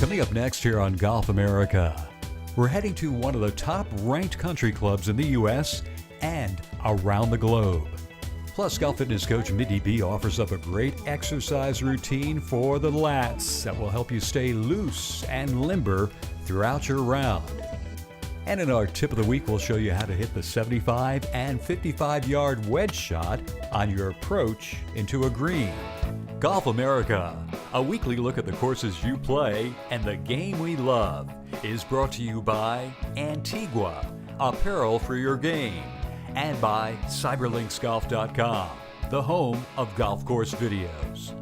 Coming up next here on Golf America, we're heading to one of the top-ranked country clubs in the U.S. and around the globe. Plus, golf fitness coach Mindy B offers up a great exercise routine for the lats that will help you stay loose and limber throughout your round. And in our tip of the week, we'll show you how to hit the 75 and 55-yard wedge shot on your approach into a green. Golf America, a weekly look at the courses you play and the game we love, is brought to you by Antigua, apparel for your game, and by cyberlinksgolf.com, the home of golf course videos.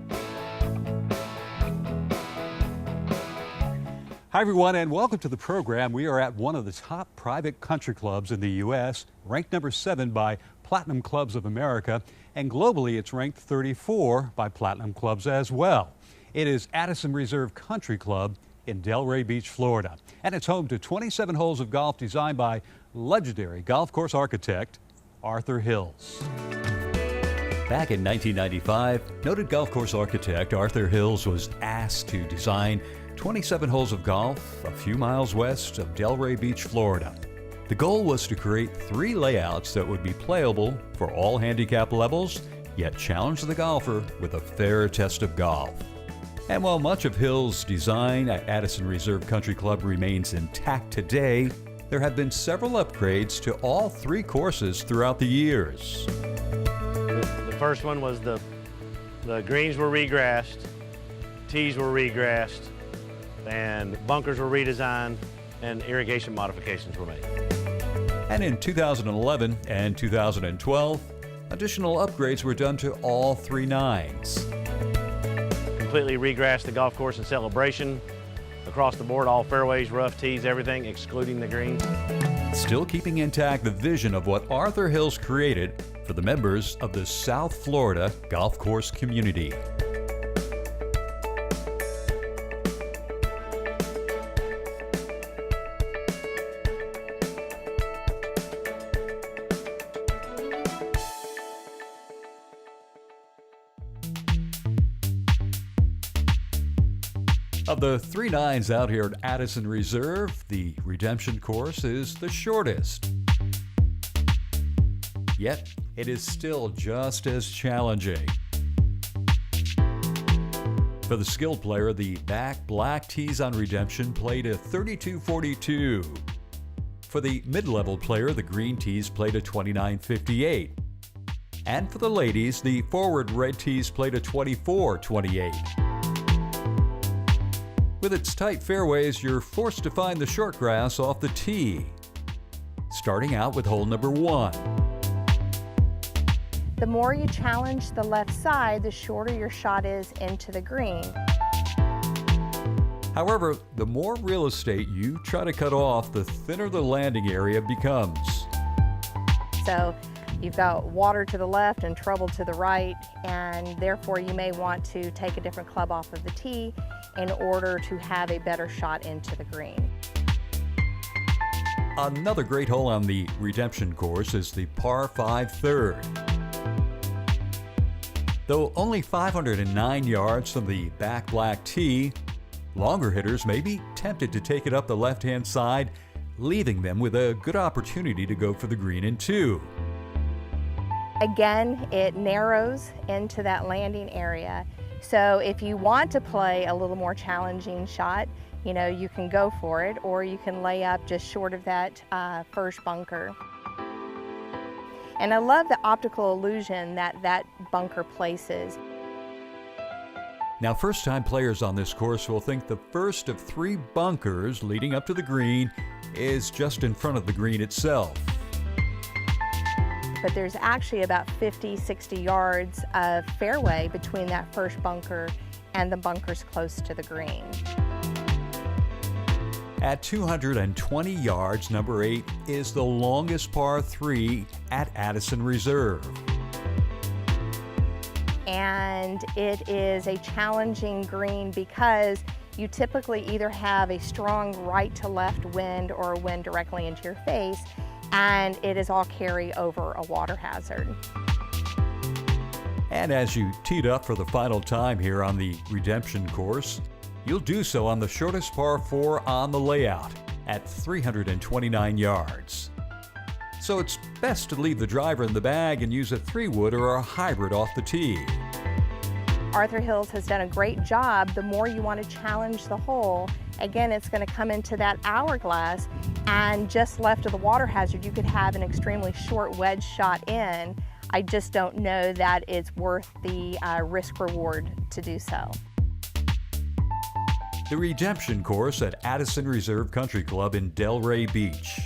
Hi everyone, and welcome to the program. We are at one of the top private country clubs in the U.S., ranked number 7 by Platinum Clubs of America, and globally it's ranked 34 by Platinum Clubs as well. It is Addison Reserve Country Club in Delray Beach, Florida, and it's home to 27 holes of golf designed by legendary golf course architect Arthur Hills. Back in 1995, noted golf course architect Arthur Hills was asked to design 27 holes of golf a few miles west of Delray Beach, Florida. The goal was to create 3 layouts that would be playable for all handicap levels, yet challenge the golfer with a fair test of golf. And while much of Hills' design at Addison Reserve Country Club remains intact today, there have been several upgrades to all 3 courses throughout the years. The first one was the greens were regrassed, tees were regrassed, and bunkers were redesigned, and irrigation modifications were made. And in 2011 and 2012, additional upgrades were done to all 3 nines. Completely regrassed the golf course in celebration. Across the board, all fairways, rough tees, everything, excluding the greens. Still keeping intact the vision of what Arthur Hills created for the members of the South Florida golf course community. Of the 3 nines out here at Addison Reserve, the Redemption course is the shortest. Yet, it is still just as challenging. For the skilled player, the back black tees on Redemption played a 32.42. For the mid-level player, the green tees played a 29.58. And for the ladies, the forward red tees played a 24.28. With its tight fairways, you're forced to find the short grass off the tee. Starting out with hole number 1. The more you challenge the left side, the shorter your shot is into the green. However, the more real estate you try to cut off, the thinner the landing area becomes. So you've got water to the left and trouble to the right, and therefore you may want to take a different club off of the tee in order to have a better shot into the green. Another great hole on the Redemption course is the par 5 third. Though only 509 yards from the back black tee, longer hitters may be tempted to take it up the left-hand side, leaving them with a good opportunity to go for the green in 2. Again, it narrows into that landing area. So if you want to play a little more challenging shot, you can go for it, or you can lay up just short of that first bunker. And I love the optical illusion that bunker places. Now, first-time players on this course will think the first of 3 bunkers leading up to the green is just in front of the green itself. But there's actually about 50, 60 yards of fairway between that first bunker and the bunkers close to the green. At 220 yards, number 8 is the longest par 3 at Addison Reserve. And it is a challenging green because you typically either have a strong right to left wind or a wind directly into your face, and it is all carry over a water hazard. And as you teed up for the final time here on the Redemption course, You'll do so on the shortest par 4 on the layout at 329 yards. So it's best to leave the driver in the bag and use a 3-wood or a hybrid off the tee. Arthur Hills has done a great job. The more you want to challenge the hole, again, it's going to come into that hourglass, and just left of the water hazard, you could have an extremely short wedge shot in. I just don't know that it's worth the risk reward to do so. The Redemption Course at Addison Reserve Country Club in Delray Beach.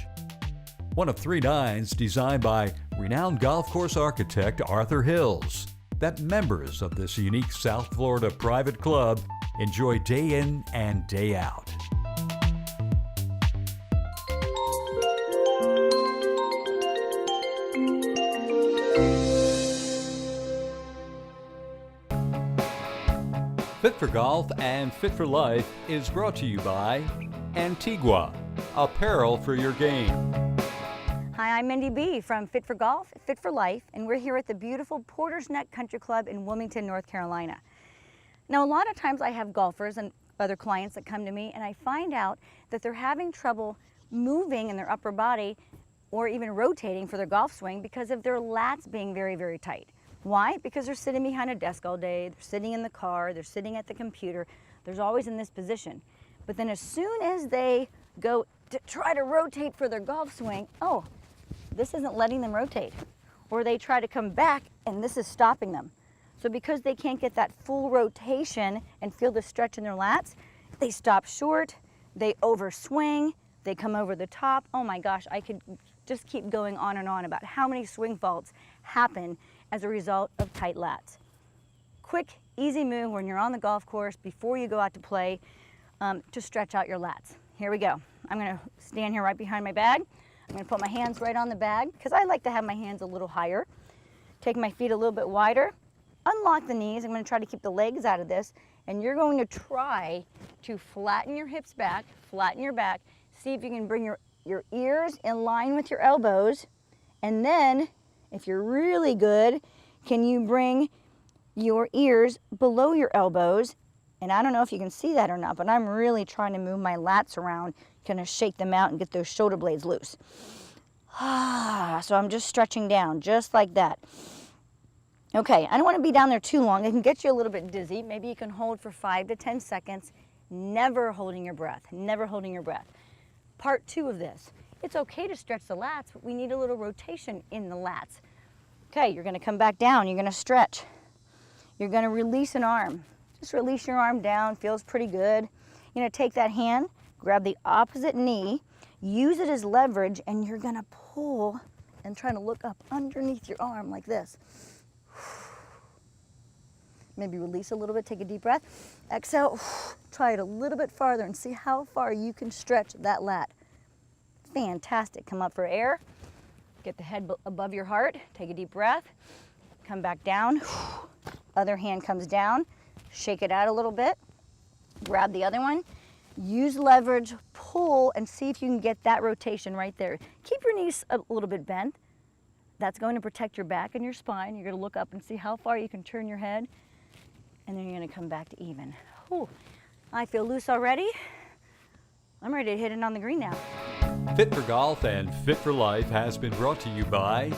One of 3 nines designed by renowned golf course architect Arthur Hills that members of this unique South Florida private club enjoy day in and day out. Fit for Golf and Fit for Life is brought to you by Antigua, apparel for your game. Hi, I'm Mindy B. from Fit for Golf, Fit for Life, and we're here at the beautiful Porter's Neck Country Club in Wilmington, North Carolina. Now, a lot of times I have golfers and other clients that come to me, and I find out that they're having trouble moving in their upper body or even rotating for their golf swing because of their lats being very, very tight. Why? Because they're sitting behind a desk all day, they're sitting in the car, they're sitting at the computer, they're always in this position. But then as soon as they go to try to rotate for their golf swing, oh, this isn't letting them rotate. Or they try to come back and this is stopping them. So because they can't get that full rotation and feel the stretch in their lats, they stop short, they overswing, they come over the top. Oh my gosh, I could just keep going on and on about how many swing faults happen as a result of tight lats. Quick, easy move when you're on the golf course before you go out to play to stretch out your lats. Here we go. I'm gonna stand here right behind my bag. I'm gonna put my hands right on the bag because I like to have my hands a little higher. Take my feet a little bit wider. Unlock the knees. I'm gonna try to keep the legs out of this. And you're going to try to flatten your hips back, flatten your back. See if you can bring your ears in line with your elbows. And then, if you're really good, can you bring your ears below your elbows? And I don't know if you can see that or not, but I'm really trying to move my lats around, kind of shake them out and get those shoulder blades loose. So I'm just stretching down, just like that. Okay, I don't want to be down there too long. It can get you a little bit dizzy. Maybe you can hold for 5 to 10 seconds, never holding your breath, never holding your breath. Part 2 of this. It's okay to stretch the lats, but we need a little rotation in the lats. Okay, you're gonna come back down, you're gonna stretch. You're gonna release an arm. Just release your arm down, feels pretty good. You're gonna take that hand, grab the opposite knee, use it as leverage, and you're gonna pull and try to look up underneath your arm like this. Maybe release a little bit, take a deep breath. Exhale, try it a little bit farther and see how far you can stretch that lat. Fantastic. Come up for air. Get the head above your heart. Take a deep breath. Come back down. Other hand comes down. Shake it out a little bit. Grab the other one. Use leverage, pull, and see if you can get that rotation right there. Keep your knees a little bit bent. That's going to protect your back and your spine. You're going to look up and see how far you can turn your head. And then you're going to come back to even. Whew. I feel loose already. I'm ready to hit it on the green now. Fit for Golf and Fit for Life has been brought to you by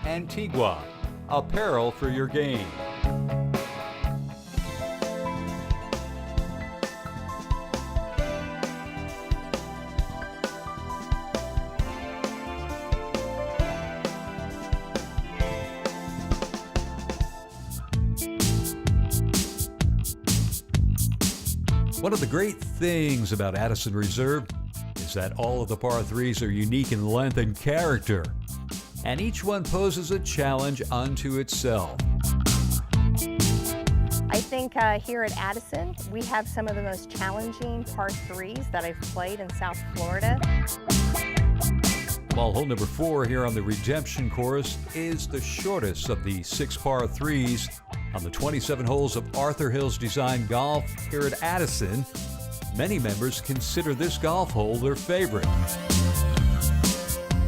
Antigua, apparel for your game. One of the great things about Addison Reserve is that all of the par 3s are unique in length and character, and each one poses a challenge unto itself. I think here at Addison, we have some of the most challenging par 3s that I've played in South Florida. While hole number 4 here on the Redemption Course is the shortest of the 6 par 3s on the 27 holes of Arthur Hills Design Golf here at Addison, many members consider this golf hole their favorite.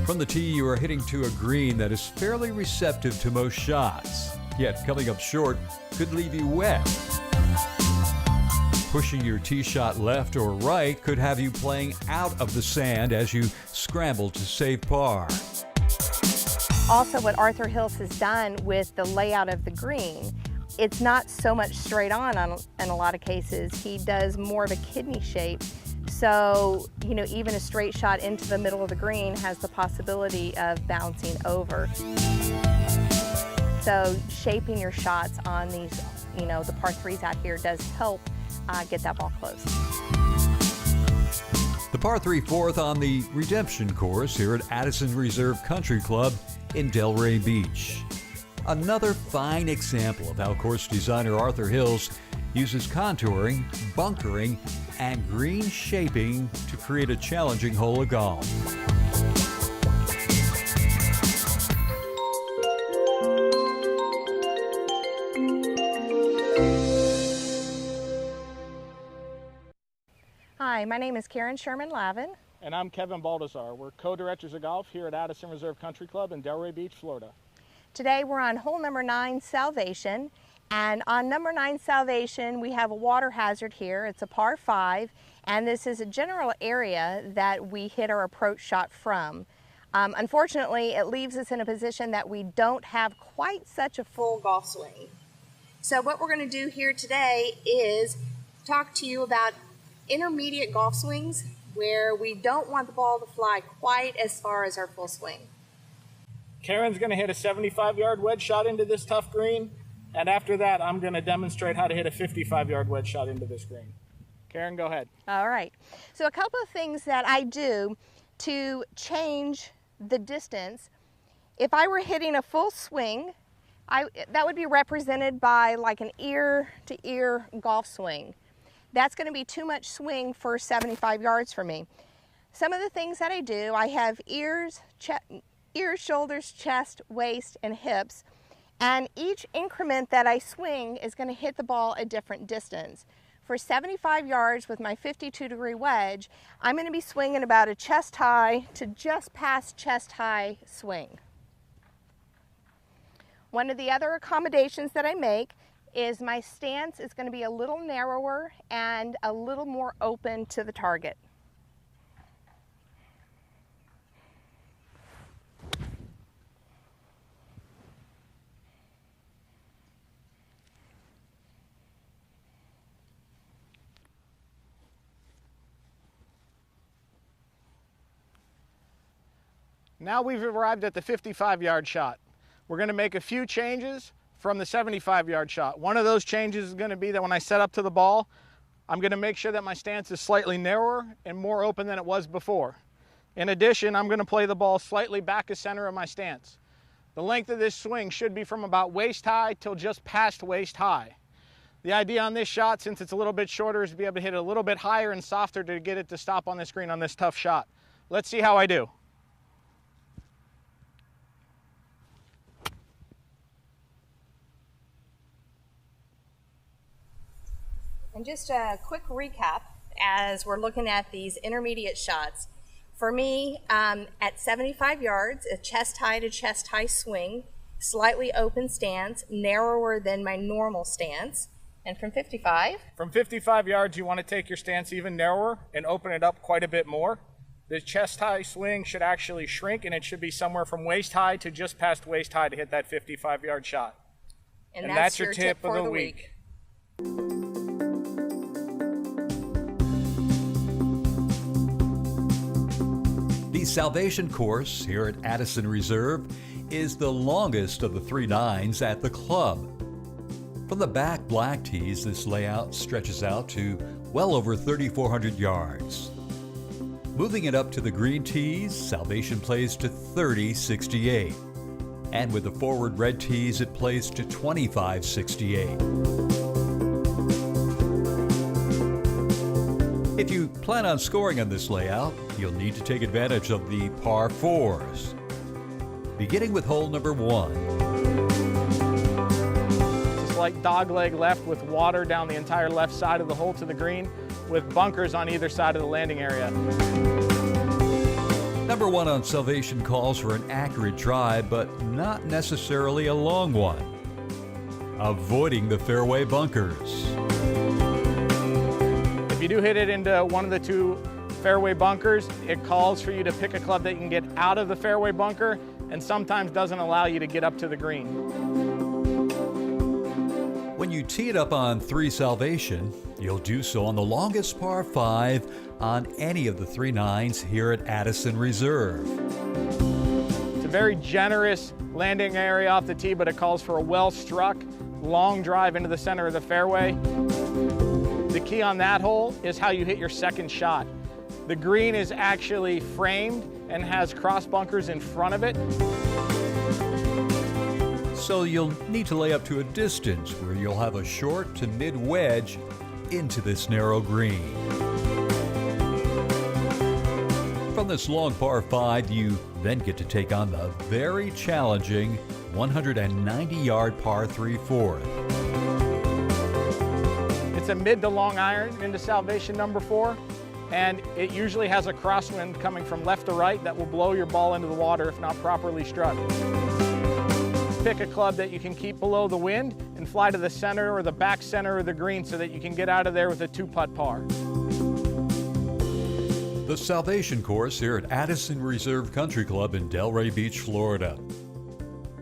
From the tee, you are hitting to a green that is fairly receptive to most shots, yet coming up short could leave you wet. Pushing your tee shot left or right could have you playing out of the sand as you scramble to save par. Also, what Arthur Hills has done with the layout of the green, it's not so much straight on in a lot of cases. He does more of a kidney shape. So, you know, even a straight shot into the middle of the green has the possibility of bouncing over. So shaping your shots on these, you know, the par 3s out here does help get that ball close. The par 3 fourth on the Redemption course here at Addison Reserve Country Club in Delray Beach. Another fine example of how course designer Arthur Hills uses contouring, bunkering, and green shaping to create a challenging hole of golf. Hi, my name is Karen Sherman-Lavin. And I'm Kevin Baldazar. We're co-directors of golf here at Addison Reserve Country Club in Delray Beach, Florida. Today we're on hole number 9, Salvation. And on number 9, Salvation, we have a water hazard here. It's a par 5, and this is a general area that we hit our approach shot from. Unfortunately, it leaves us in a position that we don't have quite such a full golf swing. So what we're going to do here today is talk to you about intermediate golf swings where we don't want the ball to fly quite as far as our full swing. Karen's going to hit a 75-yard wedge shot into this tough green, and after that I'm going to demonstrate how to hit a 55-yard wedge shot into this green. Karen, go ahead. All right. So a couple of things that I do to change the distance. If I were hitting a full swing, that would be represented by like an ear-to-ear golf swing. That's going to be too much swing for 75 yards for me. Some of the things that I do, I have ears, shoulders, chest, waist, and hips. And each increment that I swing is going to hit the ball a different distance. For 75 yards with my 52-degree wedge, I'm going to be swinging about a chest high to just past chest high swing. One of the other accommodations that I make is my stance is going to be a little narrower and a little more open to the target. Now we've arrived at the 55-yard shot. We're going to make a few changes from the 75-yard shot. One of those changes is going to be that when I set up to the ball, I'm going to make sure that my stance is slightly narrower and more open than it was before. In addition, I'm going to play the ball slightly back of center of my stance. The length of this swing should be from about waist high till just past waist high. The idea on this shot, since it's a little bit shorter, is to be able to hit it a little bit higher and softer to get it to stop on the screen on this tough shot. Let's see how I do. And just a quick recap as we're looking at these intermediate shots. For me, at 75 yards, a chest high to chest high swing, slightly open stance, narrower than my normal stance. And from 55? From 55 yards, you want to take your stance even narrower and open it up quite a bit more. The chest high swing should actually shrink, and it should be somewhere from waist high to just past waist high to hit that 55-yard shot. And that's your tip of for the the week. The Salvation course here at Addison Reserve is the longest of the 3 nines at the club. From the back black tees, this layout stretches out to well over 3,400 yards. Moving it up to the green tees, Salvation plays to 30.68. And with the forward red tees, it plays to 25.68. If you plan on scoring on this layout, you'll need to take advantage of the par 4s. Beginning with hole number 1. Just like dogleg left with water down the entire left side of the hole to the green with bunkers on either side of the landing area. Number 1 on Salvation calls for an accurate drive, but not necessarily a long one. Avoiding the fairway bunkers. do hit it into one of the two fairway bunkers, it calls for you to pick a club that you can get out of the fairway bunker and sometimes doesn't allow you to get up to the green. When you tee it up on 3 Salvation, you'll do so on the longest par 5 on any of the 3 nines here at Addison Reserve. It's a very generous landing area off the tee, but it calls for a well-struck, long drive into the center of the fairway. The key on that hole is how you hit your second shot. The green is actually framed and has cross bunkers in front of it. So you'll need to lay up to a distance where you'll have a short to mid wedge into this narrow green. From this long par 5, you then get to take on the very challenging 190-yard par 3/4. It's a mid to long iron into Salvation number 4, and it usually has a crosswind coming from left to right that will blow your ball into the water if not properly struck. Pick a club that you can keep below the wind and fly to the center or the back center of the green so that you can get out of there with a 2-putt par. The Salvation course here at Addison Reserve Country Club in Delray Beach, Florida.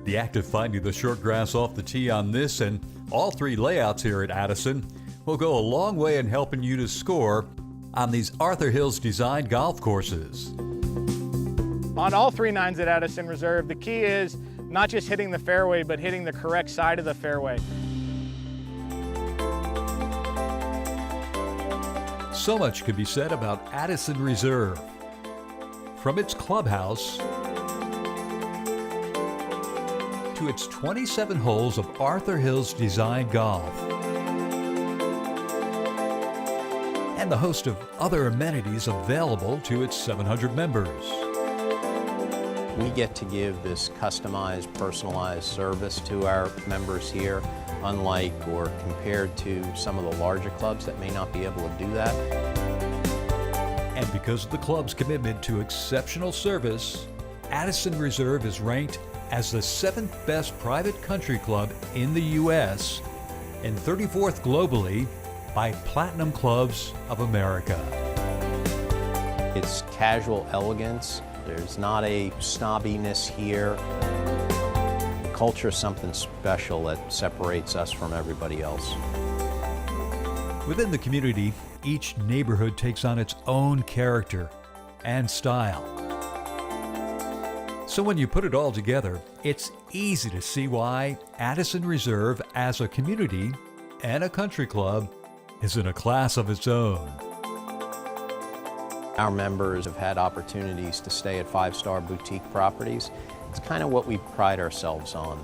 The act of finding the short grass off the tee on this and all 3 layouts here at Addison will go a long way in helping you to score on these Arthur Hills designed golf courses. On all 3 nines at Addison Reserve, the key is not just hitting the fairway, but hitting the correct side of the fairway. So much could be said about Addison Reserve. From its clubhouse to its 27 holes of Arthur Hills designed golf, and the host of other amenities available to its 700 members. We get to give this customized, personalized service to our members here, unlike or compared to some of the larger clubs that may not be able to do that. And because of the club's commitment to exceptional service, Addison Reserve is ranked as the 7th best private country club in the U.S. and 34th globally by Platinum Clubs of America. It's casual elegance. There's not a snobbiness here. The culture is something special that separates us from everybody else. Within the community, each neighborhood takes on its own character and style. So when you put it all together, it's easy to see why Addison Reserve as a community and a country club is in a class of its own. Our members have had opportunities to stay at 5-star boutique properties. It's kind of what we pride ourselves on.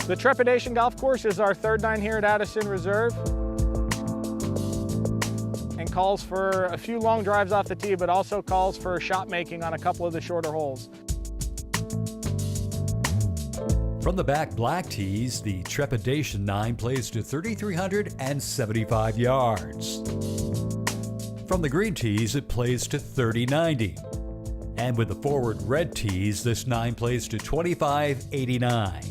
The Trepidation Golf Course is our 3rd nine here at Addison Reserve and calls for a few long drives off the tee, but also calls for shot making on a couple of the shorter holes. From the back black tees, the Trepidation 9 plays to 3,375 yards. From the green tees, it plays to 3090. And with the forward red tees, this 9 plays to 2589.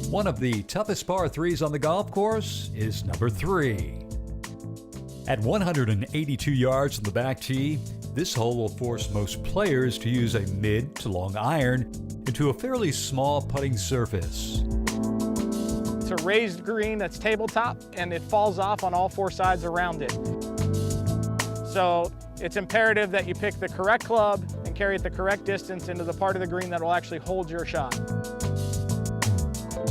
One of the toughest par 3s on the golf course is number 3. At 182 yards from the back tee, this hole will force most players to use a mid to long iron into a fairly small putting surface. It's a raised green that's tabletop and it falls off on all 4 sides around it. So it's imperative that you pick the correct club and carry it the correct distance into the part of the green that will actually hold your shot.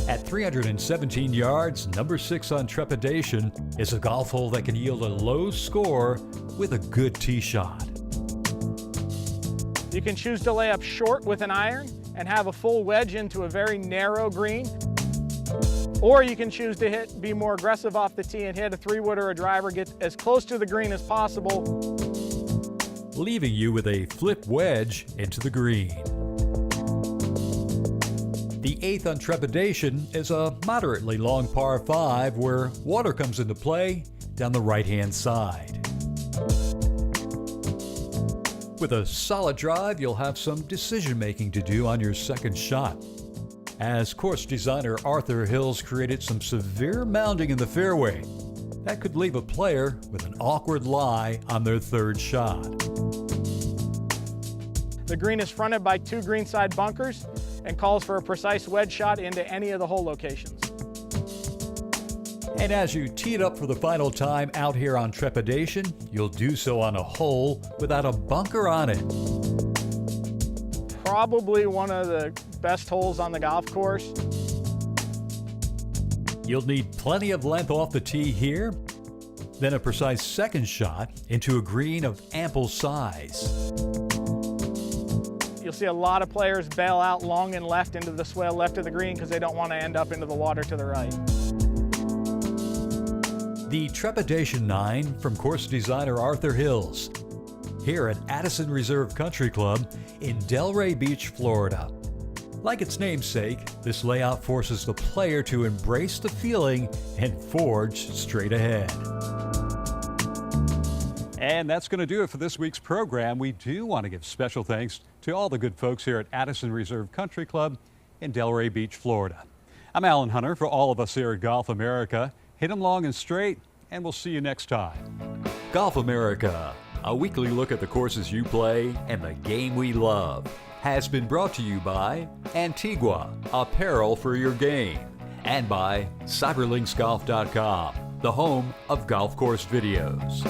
At 317 yards, number 6 on Trepidation is a golf hole that can yield a low score with a good tee shot. You can choose to lay up short with an iron and have a full wedge into a very narrow green, or you can choose to be more aggressive off the tee and hit a 3-wood or a driver, get as close to the green as possible. leaving you with a flip wedge into the green. The 8th on Trepidation is a moderately long par 5 where water comes into play down the right-hand side. With a solid drive, you'll have some decision-making to do on your second shot, as course designer Arthur Hills created some severe mounding in the fairway that could leave a player with an awkward lie on their third shot. The green is fronted by 2 greenside bunkers and calls for a precise wedge shot into any of the hole locations. And as you tee it up for the final time out here on Trepidation, you'll do so on a hole without a bunker on it. Probably one of the best holes on the golf course. You'll need plenty of length off the tee here, then a precise second shot into a green of ample size. You'll see a lot of players bail out long and left into the swale left of the green because they don't want to end up into the water to the right. The Trepidation 9 from course designer Arthur Hills, here at Addison Reserve Country Club in Delray Beach, Florida. Like its namesake, this layout forces the player to embrace the feeling and forge straight ahead. And that's going to do it for this week's program. We do want to give special thanks to all the good folks here at Addison Reserve Country Club in Delray Beach, Florida. I'm Alan Hunter for all of us here at Golf America. Hit 'em long and straight, and we'll see you next time. Golf America, a weekly look at the courses you play and the game we love, has been brought to you by Antigua, apparel for your game, and by CyberLinksGolf.com, the home of golf course videos.